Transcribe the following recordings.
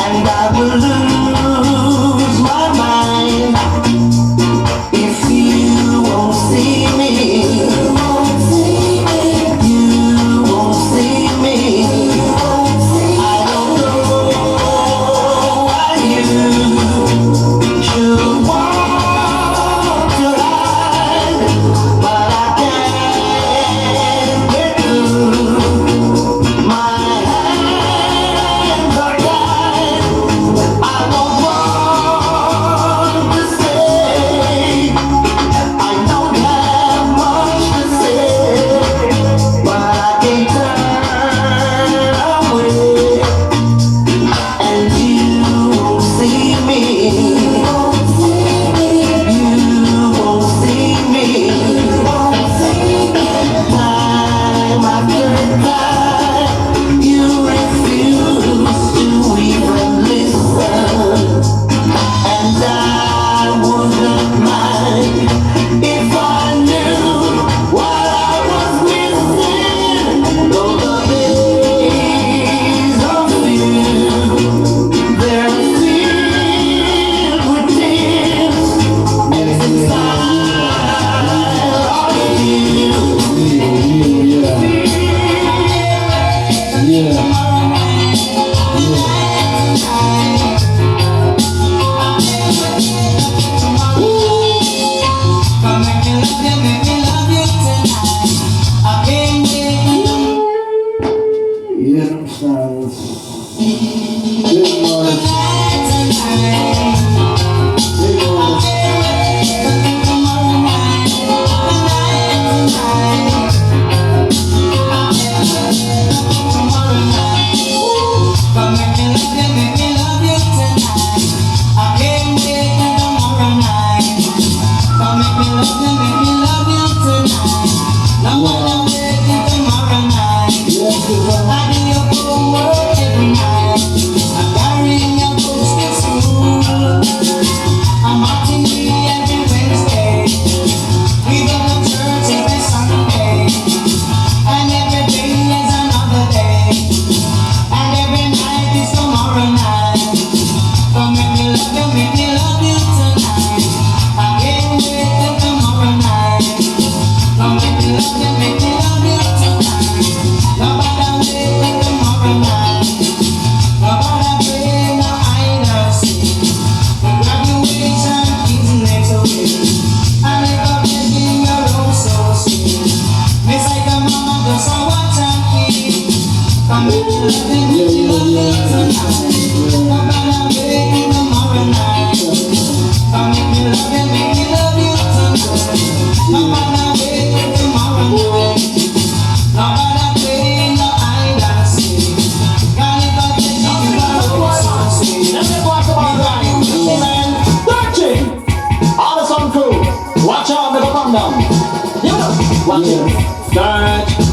And I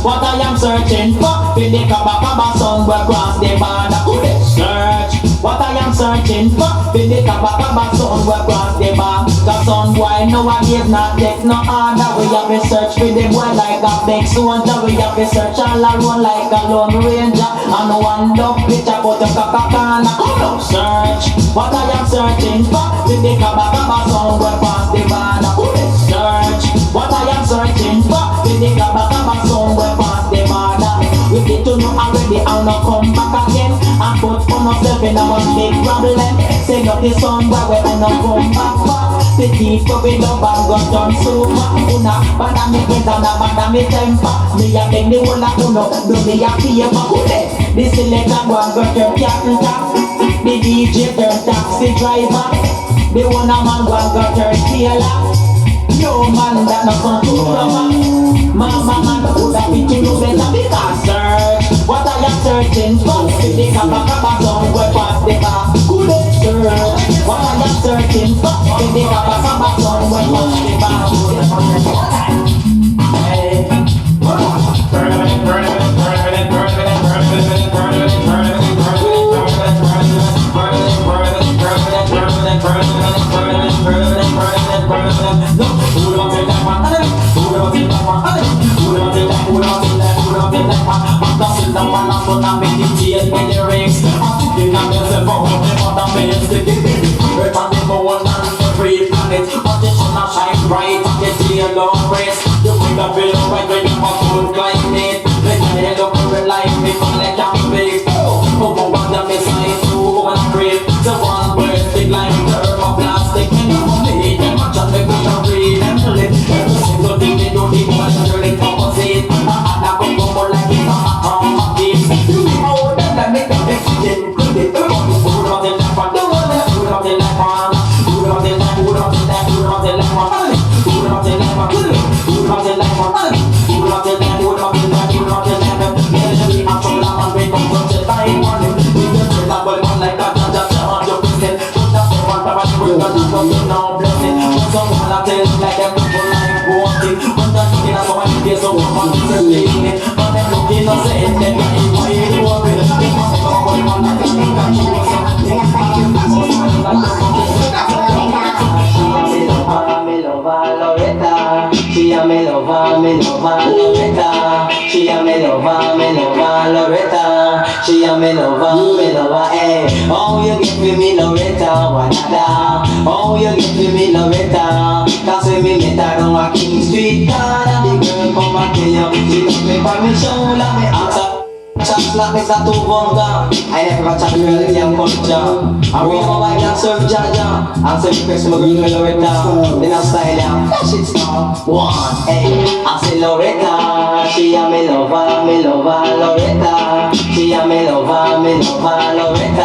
What I am searching for, Indika Baba song will cross the border. Search. What I am searching for, Indika Baba song will cross the border. Cause some boy nowadays not take no order. We have to search for the boy like a big soldier. We have to search all around like a lone ranger. And one dog picture put a kakakana. Search. What I am searching for, Indika Baba song will cross the border. Search. What I am searching for, Indika Baba song will pass the border. We get to know already and not come back again. And put on ourselves in our big problem. Say up the song where we are not come back for. The thief of it love and got done so far. Una bada me get and a bada me temper. Me a beg the whole of uno, do me a favor. The selector go and go turn cattle tax. The DJ turn taxi driver. The one a man go and go turn tailor. No man that not come to cover. Mama man would have been to know better because search. What I am searching for, Indika Baba song will pass the bar. Search. What I am searching for, Indika Baba song will pass the bar. Hey. She a me lover, Loretta. She a me lover, Loretta. She a me lover, eh. Oh, you get with me, Loretta, wanada. Oh, you get with me, Loretta. Cause when me met her on a King Street, the girl come back to you. She took me by me shoulder, me ask her. Chat like me sa tubong ka. I never got chat girl in yung culture. I read my wife and serve Jaja. And serve request my girl Loretta. Then I style ya. That shit's not one. Hey, I say Loretta. She a me lover, Loretta. She a me lover, Loretta.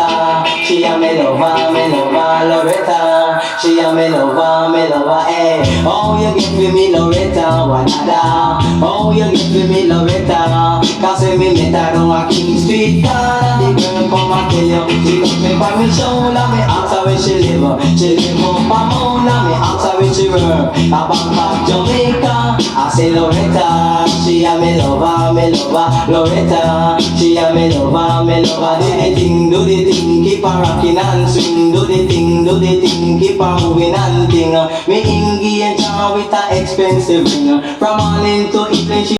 me lover, eh. Oh, you give me Loretta, wanada. Oh, you give me Loretta. Cause me met her on a King Street car. The girl come and tell you, she got me by me shoulder. Me ask her where she live. She live up a mountain. Me ask her where she work. A Bangkok, Jamaica. I say Loretta, she a me lover, Loretta, she a me lover, do the thing, keep her rocking and swing, do the thing, keep her moving and ting. Me engage her with a expensive ring, from morning to evening she